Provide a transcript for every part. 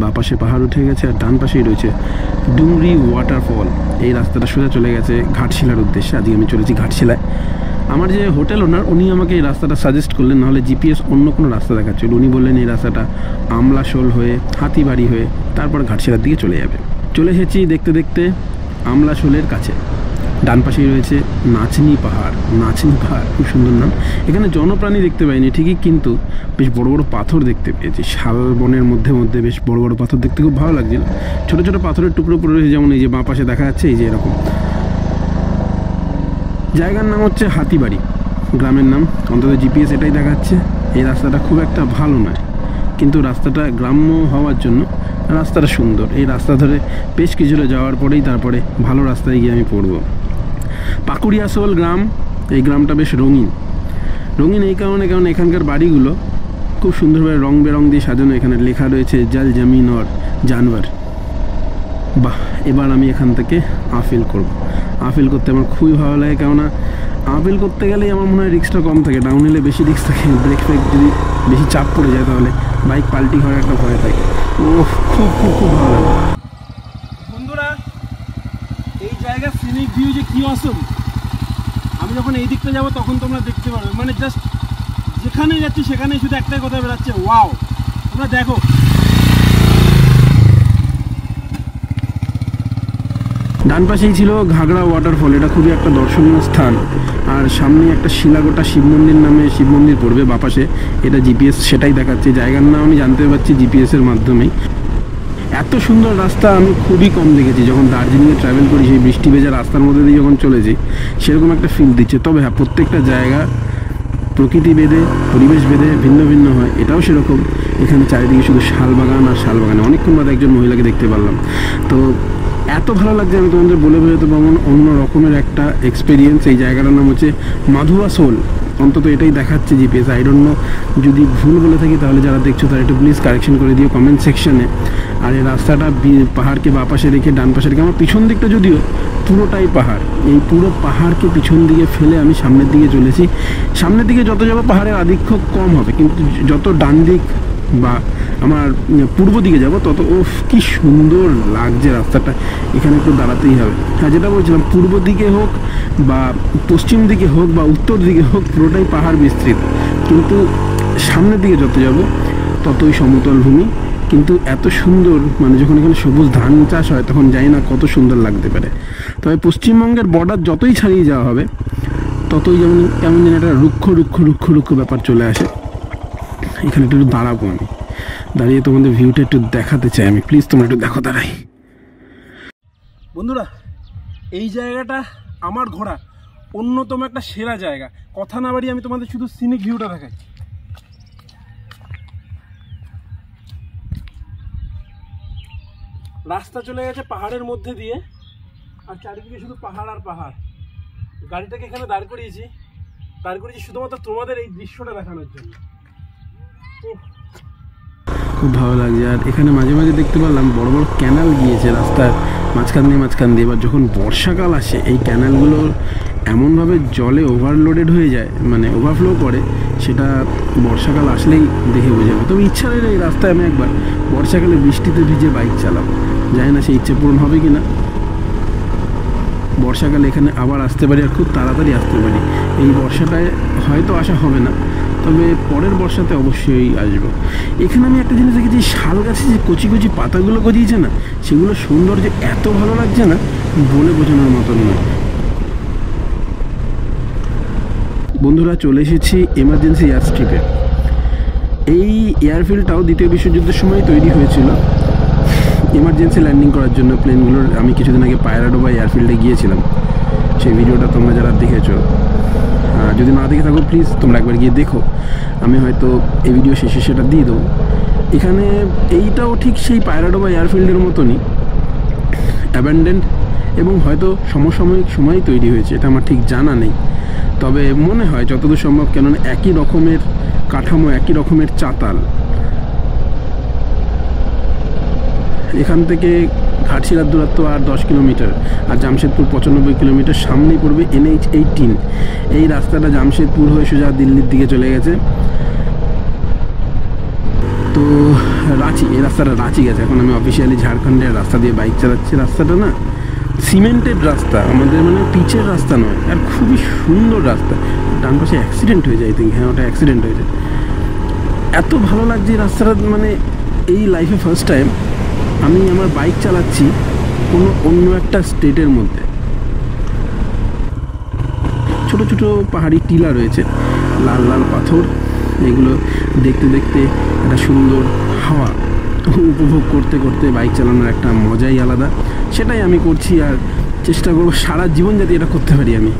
বা পাশে পাহাড় উঠে গেছে আর ডান পাশেই রয়েছে ডুংরি ওয়াটারফল। এই রাস্তাটা সোজা চলে গেছে ঘাটশিলার উদ্দেশ্যে। আজকে আমি চলেছি ঘাটশিলায়। আমার যে হোটেল ওনার উনি আমাকে এই রাস্তাটা সাজেস্ট করলেন, নাহলে জিপিএস অন্য কোনো রাস্তা দেখাচ্ছিল। উনি বললেন এই রাস্তাটা আমলাশোল হয়ে হাতিবাড়ি হয়ে তারপর ঘাটশিলার দিকে চলে যাবে। চলে এসেছি দেখতে দেখতে আমলাশোলের কাছে। ডান পাশেই রয়েছে নাচনি পাহাড়। নাচনি পাহাড় খুব সুন্দর নাম। এখানে জনপ্রাণী দেখতে পাইনি ঠিকই, কিন্তু বেশ বড় বড় পাথর দেখতে পেয়েছি। শাল বনের মধ্যে মধ্যে বেশ বড় বড় পাথর দেখতে খুব ভালো লাগছিল। ছোটো ছোটো পাথরের টুকরো পড়ে রয়েছে, যেমন এই যে বাঁ পাশে দেখা যাচ্ছে, এই যে এরকম। জায়গার নাম হচ্ছে হাতিবাড়ি, গ্রামের নাম, অন্তত জিপিএস এটাই দেখাচ্ছে। এই রাস্তাটা খুব একটা ভালো নয়, কিন্তু রাস্তাটা গ্রাম্য হওয়ার জন্য রাস্তাটা সুন্দর। এই রাস্তা ধরে বেশ কিছুটা যাওয়ার পরেই তারপরে ভালো রাস্তায় গিয়ে আমি পড়ব। পাকুড়িয়াশোল গ্রাম, এই গ্রামটা বেশ রঙিন। রঙিন এই কারণে, কারণ এখানকার বাড়িগুলো খুব সুন্দরভাবে রং বেরং দিয়ে সাজানো। এখানে লেখা রয়েছে জল জমিন আর জানওয়ার। বাহ, এবার আমি এখান থেকে আফিল করব। আফিল করতে আমার খুবই ভালো লাগে, কেননা আফিল করতে গেলেই আমার মনে হয় রিস্কটা কম থাকে। ডাউন হিলে বেশি রিস্ক থাকে, ব্রেক ফ্রেক যদি বেশি চাপ পড়ে যায় তাহলে বাইক পাল্টি হওয়ার একটা ভয় থাকে। ও খুব খুব খুব ভালো লাগে। বন্ধুরা, এই জায়গার সিনিক ভিউ যে কী অসম, আমি যখন এই দিকটা যাবো তখন তোমরা দেখতে পারবে। মানে জাস্ট যেখানেই যাচ্ছি সেখানেই শুধু একটাই কথা বেরাচ্ছে, ওয়াও। তোমরা দেখো, ডান পাশেই ছিল ঘাগড়া ওয়াটারফল। এটা খুবই একটা দর্শনীয় স্থান। আর সামনে একটা শিলাগোটা শিব মন্দির নামে শিব মন্দির পড়বে বাপাশে। এটা জিপিএস সেটাই দেখাচ্ছে। জায়গার নাম আমি জানতে পারছি জিপিএসের মাধ্যমেই। এত সুন্দর রাস্তা আমি খুবই কম দেখেছি। যখন দার্জিলিংয়ে ট্রাভেল করি, সেই বৃষ্টি ভেজা রাস্তার মধ্যে দিয়ে যখন চলেছি, সেরকম একটা ফিল দিচ্ছে। তবে হ্যাঁ, প্রত্যেকটা জায়গা প্রকৃতি ভেদে, পরিবেশ ভেদে ভিন্ন ভিন্ন হয়, এটাও সেরকম। এখানে চারিদিকে শুধু শালবাগান আর শালবাগানে। অনেকক্ষণ বাদে একজন মহিলাকে দেখতে পারলাম। তো এত ভালো লাগছে, আমি তোমাদের বলে বোঝাতে পারবো না। অন্য রকমের একটা এক্সপিরিয়েন্স। এই জায়গাটার নাম হচ্ছে মাধুয়াশোল, অন্তত এটাই দেখাচ্ছে জিপিএস। আই ডোন্ট নো, যদি ভুল বলে থাকি তাহলে যারা দেখছো তারা একটু প্লিজ কারেকশন করে দিও কমেন্ট সেকশনে। আর এই রাস্তাটা পাহাড়কে বাঁ পাশে রেখে ডান পাশে রেখে, আমার পিছন দিকটা যদিও পুরোটাই পাহাড়, এই পুরো পাহাড়কে পিছন দিকে ফেলে আমি সামনের দিকে চলেছি। সামনের দিকে যত যাবো পাহাড়ের আধিক্য কম হবে, কিন্তু যত ডান দিক বা আমার পূর্ব দিকে যাব তত ওফ কি সুন্দর লাগছে রাস্তাটা। এখানে একটু দাঁড়াতেই হবে। হ্যাঁ, যেটা বলছিলাম, পূর্ব দিকে হোক বা পশ্চিম দিকে হোক বা উত্তর দিকে হোক, পুরোটাই পাহাড় বিস্তৃত। কিন্তু সামনের দিকে যত যাব ততই সমতল ভূমি। কিন্তু এত সুন্দর, মানে যখন এখানে সবুজ ধান চাষ হয় তখন জানি না কত সুন্দর লাগতে পারে। তবে পশ্চিমবঙ্গের বর্ডার যতই ছাড়িয়ে যাওয়া হবে ততই যেমন কেমন যেন একটা রুক্ষ রুক্ষ রুক্ষ রুক্ষ ব্যাপার চলে আসে। এখানে একটু দাঁড়াবো, আমি দাঁড়িয়ে তোমাদের ভিউটা একটু দেখাতে চাই আমি। প্লিজ তোমরা একটু দেখো দাঁড়াই। বন্ধুরা, এই জায়গাটা আমার ঘোরা অন্যতম একটা সেরা জায়গা। কথা না বাড়িয়ে আমি তোমাদের শুধু সিনিক ভিউটা দেখাই। রাস্তা চলে গেছে পাহাড়ের মধ্যে দিয়ে, আর চারিদিকে শুধু পাহাড় আর পাহাড়। গাড়িটাকে এখানে দাঁড় করিয়েছি শুধুমাত্র তোমাদের এই দৃশ্যটা দেখানোর জন্য। খুব ভালো লাগছে। আর এখানে মাঝে মাঝে দেখতে পেলাম বড় বড় ক্যানাল গিয়েছে রাস্তার মাঝখান দিয়ে। এবার যখন বর্ষাকাল আসে, এই ক্যানালগুলো এমনভাবে জলে ওভারলোডেড হয়ে যায়, মানে ওভারফ্লো করে, সেটা বর্ষাকাল আসলেই দেখে বোঝা যাবে। তবে ইচ্ছা রইলে এই রাস্তায় আমি একবার বর্ষাকালে বৃষ্টিতে ভিজে বাইক চালাবো। জানি না সেই ইচ্ছে পূরণ হবে কি না। বর্ষাকালে এখানে আবার আসতে পারি, আর খুব তাড়াতাড়ি আসতে পারি। এই বর্ষাটায় হয়তো আসা হবে না, তবে পরের বর্ষাতে অবশ্যই আসবো। এখানে আমি একটা জিনিস দেখেছি, শাল গাছে যে কচি কচি পাতাগুলো গজিয়েছে না, সেগুলো সৌন্দর্য এত ভালো লাগছে না, বলে বোঝানোর মতন নয়। বন্ধুরা, চলে এসেছি এমার্জেন্সি এয়ার স্ট্রিপে। এই এয়ারফিল্ডটাও দ্বিতীয় বিশ্বযুদ্ধের সময় তৈরি হয়েছিল এমার্জেন্সি ল্যান্ডিং করার জন্য প্লেনগুলোর। আমি কিছুদিন আগে পায়রাডোবা এয়ারফিল্ডে গিয়েছিলাম, সেই ভিডিওটা তোমরা যারা দেখেছো, যদি না দেখে থাকো প্লিজ তোমরা একবার গিয়ে দেখো। আমি হয়তো এই ভিডিও শেষে সেটা দিয়ে দেবো। এখানে এইটাও ঠিক সেই পায়রাডোবা এয়ারফিল্ডের মতনই অ্যাবান্ডেন্ড, এবং হয়তো সমসাময়িক সময়েই তৈরি হয়েছে, এটা আমার ঠিক জানা নেই। তবে মনে হয় যতদূর সম্ভব, কেননা একই রকমের কাঠামো, একই রকমের চাতাল। এখান থেকে ঘাটশিলার দূরত্ব আর 10 কিলোমিটার, আর জামশেদপুর 95 কিলোমিটার। সামনেই পড়বে NH18। এই রাস্তাটা জামশেদপুর হয়ে সোজা দিল্লির দিকে চলে গেছে। তো রাঁচি, এই রাস্তাটা রাঁচি গেছে। এখন আমি অফিসিয়ালি ঝাড়খণ্ডের রাস্তা দিয়ে বাইক চালাচ্ছি। রাস্তাটা না সিমেন্টেড রাস্তা, আমাদের মানে পিচের রাস্তা নয়, আর খুবই সুন্দর রাস্তা। ডান পাশে অ্যাক্সিডেন্ট হয়ে যায়, থিঙ্ক, হ্যাঁ ওটা অ্যাক্সিডেন্ট হয়ে যায়। এত ভালো লাগছে এই রাস্তাটা, মানে এই লাইফে ফার্স্ট টাইম আমি আমার বাইক চালাচ্ছি কোনো অন্য একটা স্টেটের মধ্যে। ছোট ছোট পাহাড়ি টিলা রয়েছে, লাল লাল পাথর, এগুলো দেখতে দেখতে একটা সুন্দর হাওয়া উপভোগ করতে করতে বাইক চালানোর একটা মজাই আলাদা। সেটাই আমি করছি, আর চেষ্টা করবো সারা জীবন যাতে এটা করতে পারি আমি।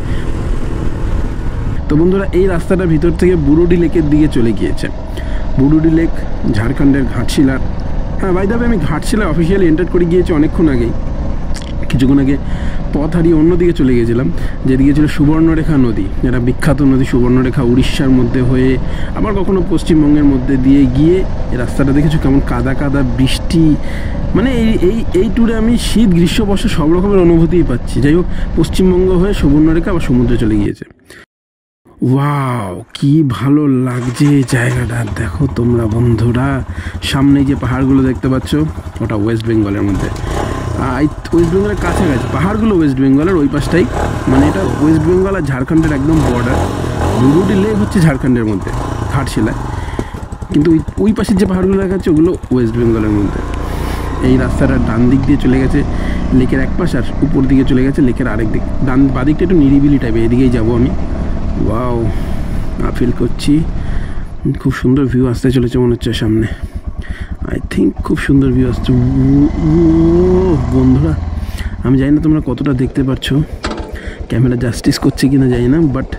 তো বন্ধুরা, এই রাস্তাটা ভিতর থেকে বুরুডি লেকের দিকে চলে গিয়েছে। বুরুডি লেক ঝাড়খণ্ডের ঘাটশিলার। হ্যাঁ, বাই দ্য ওয়ে, আমি ঘাটশিলা অফিসিয়ালি এন্টার করে গিয়েছি অনেকক্ষণ আগেই। কিছুক্ষণ আগে পথ হারিয়ে অন্যদিকে চলে গিয়েছিলাম, যেদিকে ছিল সুবর্ণরেখা নদী, যেটা বিখ্যাত নদী সুবর্ণরেখা, উড়িষ্যার মধ্যে হয়ে আবার কখনো পশ্চিমবঙ্গের মধ্যে দিয়ে গিয়ে। এই রাস্তাটা দেখেছো কেমন কাদা কাদা, বৃষ্টি, মানে এই ট্যুরে আমি শীত গ্রীষ্ম বর্ষা সব রকমের অনুভূতিই পাচ্ছি। যাই হোক, পশ্চিমবঙ্গ হয়ে সুবর্ণরেখা আবার সমুদ্রে চলে গিয়েছে। ওয়াও, কি ভালো লাগছে জায়গাটা। দেখো তোমরা বন্ধুরা, সামনে যে পাহাড়গুলো দেখতে পাচ্ছ, ওটা ওয়েস্ট বেঙ্গলের মধ্যে, ওয়েস্ট বেঙ্গলের কাছাকাছি। পাহাড়গুলো ওয়েস্ট বেঙ্গলের ওই পাশটাই, মানে এটা ওয়েস্ট বেঙ্গল আর ঝাড়খণ্ডের একদম বর্ডার। বুরুডি লেক হচ্ছে ঝাড়খণ্ডের মধ্যে, ঘাটশিলায়, কিন্তু ওই পাশের যে পাহাড়গুলো দেখা যাচ্ছে ওগুলো ওয়েস্ট বেঙ্গলের মধ্যে। এই রাস্তাটা ডান দিক দিয়ে চলে গেছে লেকের এক পাশ, আর উপর দিকে চলে গেছে লেকের আরেক দিক। বাদিকটা একটু নিরিবিলি টাইপের, এদিকেই যাবো আমি। ওয়াও, ফিল করছি খুব সুন্দর ভিউ আসতে চলেছে মনে হচ্ছে সামনে। আই থিঙ্ক খুব সুন্দর ভিউ আসছে। বন্ধুরা, আমি জানি না তোমরা কতটা দেখতে পাচ্ছ, ক্যামেরা জাস্টিস করছে কিনা জানি না, বাট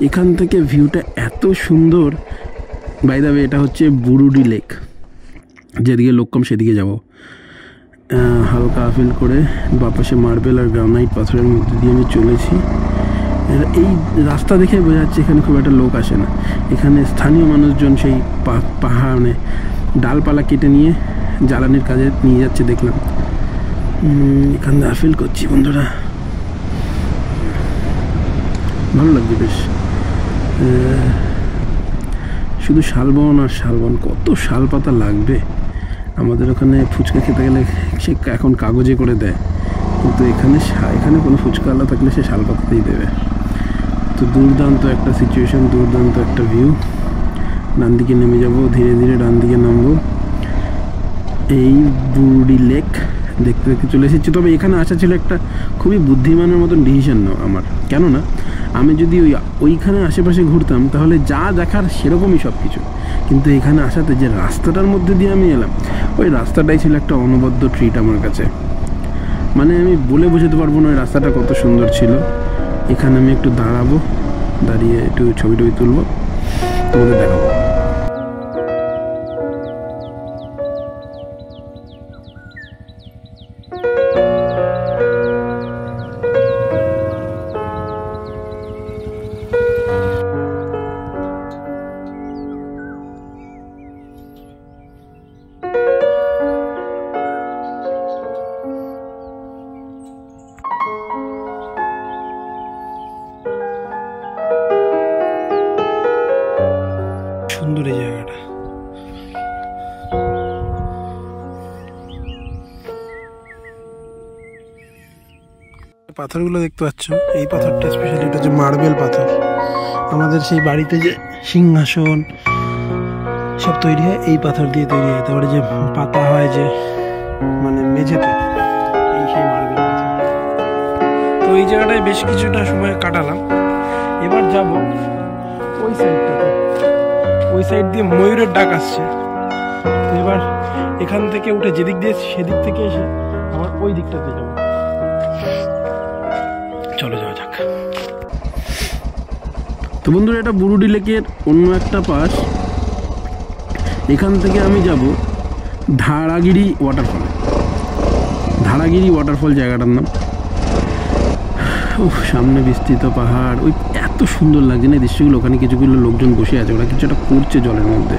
এখান থেকে ভিউটা এত সুন্দর। বাই দ্য ওয়ে, এটা হচ্ছে বুরুডি লেক, যেদিকে লোককম সেদিকে যাব। হালকা ফিল করে বাপাশে মার্বেল আর গ্রানাইট পাথরের মধ্যে দিয়ে আমি চলেছি। এই রাস্তা দেখে বোঝা যাচ্ছে এখানে খুব একটা লোক আসে না। এখানে স্থানীয় মানুষজন সেই পাহাড়ে ডালপালা কেটে নিয়ে জ্বালানির কাজে নিয়ে যাচ্ছে দেখলাম। এখান থেকে ফিল করছি বন্ধুরা, ভালো লাগছে বেশ। শুধু শালবন আর শালবন, কত শাল পাতা লাগবে। আমাদের ওখানে ফুচকা খেতে গেলে সে এখন কাগজে করে দেয়, কিন্তু এখানে কোনো ফুচকাওয়ালা থাকলে সে শাল পাতাতেই দেবে। তো দুর্দান্ত একটা সিচুয়েশন, দুর্দান্ত একটা ভিউ। ডান দিকে নেমে যাব, ধীরে ধীরে ডান দিকে নামবো। এই বুরুডি লেক দেখতে দেখতে চলে এসেছি। তবে এখানে আসা ছিল একটা খুবই বুদ্ধিমানের মতন ডিসিশন নাও আমার। কেননা আমি যদি ওইখানে আশেপাশে ঘুরতাম তাহলে যা দেখার সেরকমই সব কিছু, কিন্তু এখানে আসাতে যে রাস্তাটার মধ্যে দিয়ে আমি এলাম, ওই রাস্তাটাই ছিল একটা অনবদ্য ট্রিট আমার কাছে। মানে আমি বলে বোঝাতে পারবো না ওই রাস্তাটা কত সুন্দর ছিল। এখানে আমি একটু দাঁড়াবো, দাঁড়িয়ে একটু ছবি টবি তুলবো, তোমাদের দেখাবো। সুন্দর এই জায়গাটা। পাথরগুলো দেখতে পাচ্ছ, এই পাথরটা স্পেশালি, এটা হচ্ছে মার্বেল পাথর। আমাদের সেই বাড়িতে যে সিংহাসন সব তৈরি হয় এই পাথর দিয়ে তৈরি হয়। তারপরে যে পাতা হয় যে মানে মেঝেতে, এই সেই মার্বেল পাথর। তো এই জায়গাটায় বেশ কিছুটা সময় কাটালাম। এবার যাব ওই সাইডটাতে, ওই সাইড দিয়ে ময়ূরের ডাক আসছে। তো এবার এখান থেকে উঠে যেদিক দিয়ে সেদিক থেকে এসে আবার ওই দিকটাতে যাব। চলো যাওয়া যাক। তো বন্ধুরা, এটা বুরুডি লেকের অন্য একটা পাশ। এখান থেকে আমি যাব ধারাগিরি ওয়াটারফল। ধারাগিরি ওয়াটারফল জায়গাটার নাম। সামনে বিস্তৃত পাহাড়, ওই এত সুন্দর লাগছে না দৃশ্যগুলো। ওখানে কিছুগুলো লোকজন বসে আছে, ওরা কিছু একটা করছে জলের মধ্যে।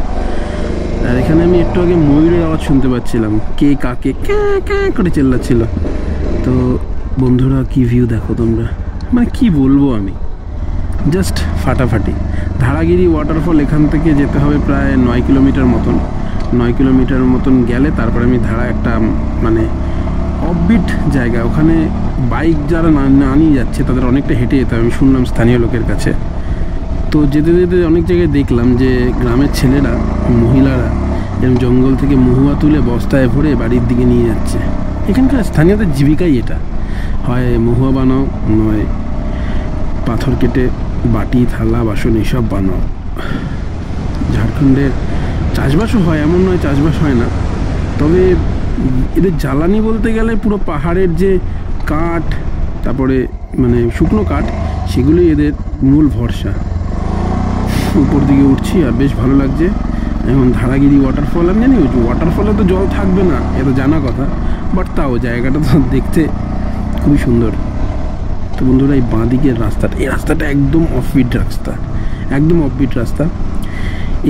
আর এখানে আমি একটু আগে ময়ূরের আওয়াজ শুনতে পাচ্ছিলাম, কে কাকে ক্যাঁ ক্যাঁ করে চেল্লাচ্ছিল। তো বন্ধুরা, কি ভিউ দেখো তোমরা, মানে কি বলবো আমি, জাস্ট ফাটাফাটি। ধারাগিরি ওয়াটারফল এখান থেকে যেতে হবে প্রায় 9 কিলোমিটার মতন। 9 কিলোমিটার মতন গেলে তারপরে আমি ধারা একটা মানে অফবিট জায়গা, ওখানে বাইক যারা না নিয়ে যাচ্ছে তাদের অনেকটা হেঁটে যেতে হবে, আমি শুনলাম স্থানীয় লোকের কাছে। তো যেতে যেতে অনেক জায়গায় দেখলাম যে গ্রামের ছেলেরা, মহিলারা এরকম জঙ্গল থেকে মহুয়া তুলে বস্তায় ভরে বাড়ির দিকে নিয়ে যাচ্ছে। এখানকার স্থানীয়দের জীবিকাই এটা, হয় মহুয়া বানাও, নয় পাথর কেটে বাটি থালা বাসন এইসব বানাও। ঝাড়খণ্ডের চাষবাসও হয়, এমন নয় চাষবাস হয় না, তবে এদের জ্বালানি বলতে গেলে পুরো পাহাড়ের যে কাঠ, তারপরে মানে শুকনো কাঠ, সেগুলোই এদের মূল ভরসা। উপর দিকে উঠছি আর বেশ ভালো লাগছে। এখন ধারাগিরি ওয়াটারফল, আমি জানি ওয়াটারফলে তো জল থাকবে না, এ তো জানা কথা, বাট তাও জায়গাটা তো দেখতে খুবই সুন্দর। তো বন্ধুরা, এই বাঁ দিকের রাস্তাটা, এই রাস্তাটা একদম অফবিট রাস্তা, একদম অফবিট রাস্তা।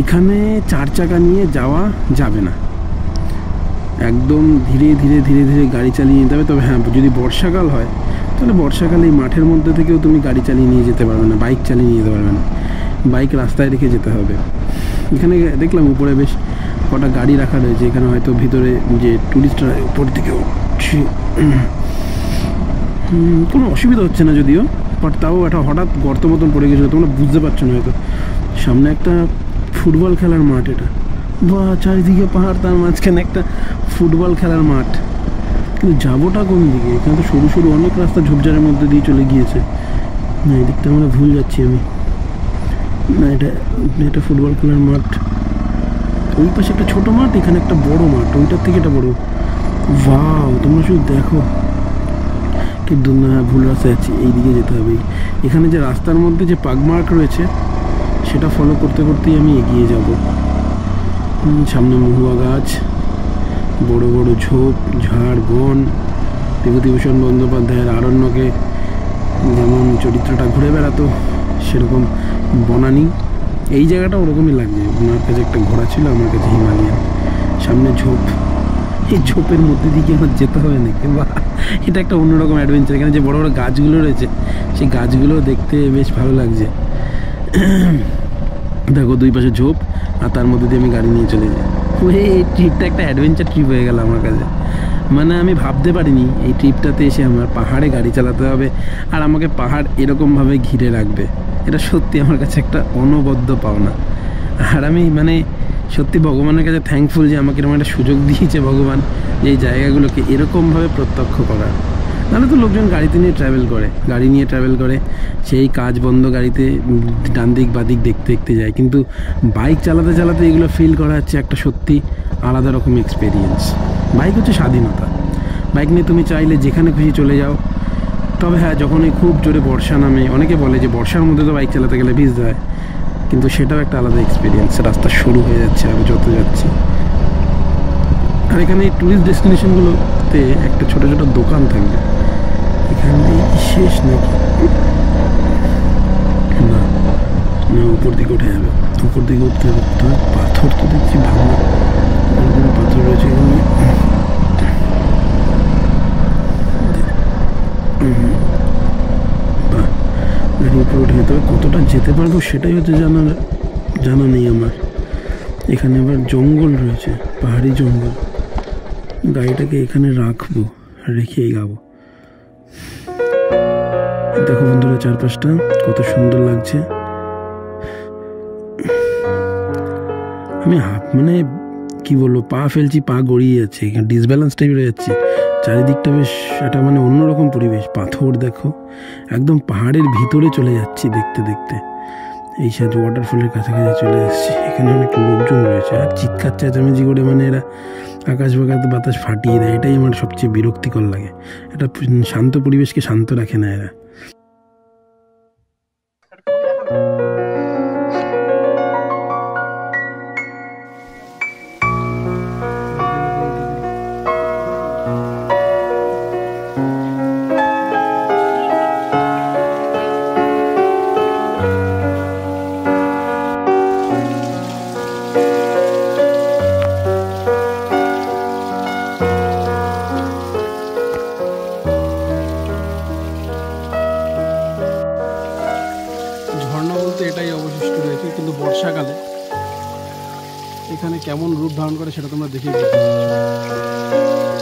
এখানে 4 চাকা নিয়ে যাওয়া যাবে না, একদম ধীরে ধীরে ধীরে ধীরে গাড়ি চালিয়ে নিতে হবে। তবে হ্যাঁ, যদি বর্ষাকাল হয় তাহলে বর্ষাকালে এই মাঠের মধ্যে থেকেও তুমি গাড়ি চালিয়ে নিয়ে যেতে পারবে না, বাইক চালিয়ে নিয়ে যেতে পারবে না, বাইক রাস্তায় রেখে যেতে হবে। এখানে দেখলাম উপরে বেশ কটা গাড়ি রাখা রয়েছে, এখানে হয়তো ভিতরে যে টুরিস্টরা উপর থেকে উঠছে, কোনো অসুবিধা হচ্ছে না যদিও, বাট তাও একটা হঠাৎ গর্ত মতন পড়ে গেছিলো, তোমরা বুঝতে পারছো না হয়তো। সামনে একটা ফুটবল খেলার মাঠ, এটা বা চারিদিকে পাহাড়, তার মাঝখানে একটা ফুটবল খেলার মাঠ। কিন্তু যাবোটা কোন দিকে? এখানে তো সরু সরু অনেক রাস্তা ঝোপঝাড়ের মধ্যে দিয়ে চলে গিয়েছে। না, এদিকটা আমরা ভুল যাচ্ছি আমি। না, এটা ফুটবল খেলার মাঠ। ওই পাশে একটা ছোট মাঠ, এখানে একটা বড় মাঠ, ওইটার থেকে এটা বড়। ওয়াও, তোমরা শুধু দেখো। কিন্তু না, ভুল রাস্তায় যাচ্ছি, এইদিকে যেতে হবে। এখানে যে রাস্তার মধ্যে যে পাগমার্ক রয়েছে সেটা ফলো করতে করতেই আমি এগিয়ে যাব। সামনে মহুয়া গাছ, বড় বড় ঝোপ ঝাড় বন। বিভূতিভূষণ বন্দ্যোপাধ্যায়ের আরণ্যকে যেমন চরিত্রটা ঘুরে বেড়াতো, সেরকম বনানী। এই জায়গাটা ওরকমই লাগছে, ওনার কাছে একটা ঘোড়া ছিল, আমার কাছে হিমালয়ান। সামনে ঝোপ, এই ঝোপের মধ্যে দিকে আমার যেতে হবে নাকি? বা এটা একটা অন্যরকম অ্যাডভেঞ্চার। এখানে যে বড় বড় গাছগুলো রয়েছে, সেই গাছগুলো দেখতে বেশ ভালো লাগছে। দেখো, দুই পাশে ঝোপ, আর তার মধ্যে দিয়ে আমি গাড়ি নিয়ে চলে যাই। এই ট্রিপটা একটা অ্যাডভেঞ্চার ট্রিপ হয়ে গেল আমার কাছে। মানে আমি ভাবতে পারিনি এই ট্রিপটাতে এসে আমার পাহাড়ে গাড়ি চালাতে হবে, আর আমাকে পাহাড় এরকমভাবে ঘিরে রাখবে। এটা সত্যি আমার কাছে একটা অনবদ্য পাওনা। আর আমি মানে সত্যি ভগবানের কাছে থ্যাঙ্কফুল যে আমাকে এরকম একটা সুযোগ দিয়েছে ভগবান, যে এই জায়গাগুলোকে এরকমভাবে প্রত্যক্ষ করার। নাহলে তো লোকজন গাড়িতে নিয়ে ট্রাভেল করে, সেই কাজ বন্ধ গাড়িতে ডান দিক বা দিক দেখতে দেখতে যায়। কিন্তু বাইক চালাতে চালাতে এগুলো ফিল করা হচ্ছে একটা সত্যি আলাদা রকম এক্সপিরিয়েন্স। বাইক হচ্ছে স্বাধীনতা, বাইক নিয়ে তুমি চাইলে যেখানে খুশি চলে যাও। তবে হ্যাঁ, যখনই খুব জোরে বর্ষা নামে, অনেকে বলে যে বর্ষার মধ্যে তো বাইক চালাতে গেলে ভিজতে হয়, কিন্তু সেটাও একটা আলাদা এক্সপিরিয়েন্স। রাস্তা শুরু হয়ে যাচ্ছে আর যত যাচ্ছি। আর এখানে এই ট্যুরিস্ট ডেস্টিনেশনগুলোতে একটা ছোটো ছোটো দোকান থাকবে। এখান দিয়ে শেষ নাকি? না না, উপর দিকে উঠে যাবে, উপর দিকে উঠতে হবে। পাথর তো দেখছি ভালো পাথর রয়েছে এখানে। বাহ, গাড়ি উপরে উঠে যেতে হবে। কতটা যেতে পারবো সেটাই হচ্ছে জানা নেই আমার। এখানে আবার জঙ্গল রয়েছে, পাহাড়ি জঙ্গল। গাড়িটাকে এখানে রাখবো, রেখে এগাবো। দেখো বন্ধুরা, চারপাশটা কত সুন্দর লাগছে। আমি মানে কি বলবো, পা ফেলছি, পা গড়িয়ে যাচ্ছে, এখানে ডিসব্যালেন্স টাইপের হয়ে যাচ্ছে। চারিদিকটা বেশ একটা মানে অন্যরকম পরিবেশ। পাথর দেখো, একদম পাহাড়ের ভিতরে চলে যাচ্ছি দেখতে দেখতে। এই সাথে ওয়াটারফলের কাছাকাছি চলে এসেছি। এখানে অনেক লোকজন রয়েছে, আর চিৎকার চেঁচামেচি করে মানে এরা আকাশ বাতাস ফাটিয়ে দেয়। এটাই আমার সবচেয়ে বিরক্তিকর লাগে। একটা শান্ত পরিবেশকে শান্ত রাখে না এরা। কেমন রূপ ধারণ করে সেটা তোমরা দেখে বুঝতে পারছো।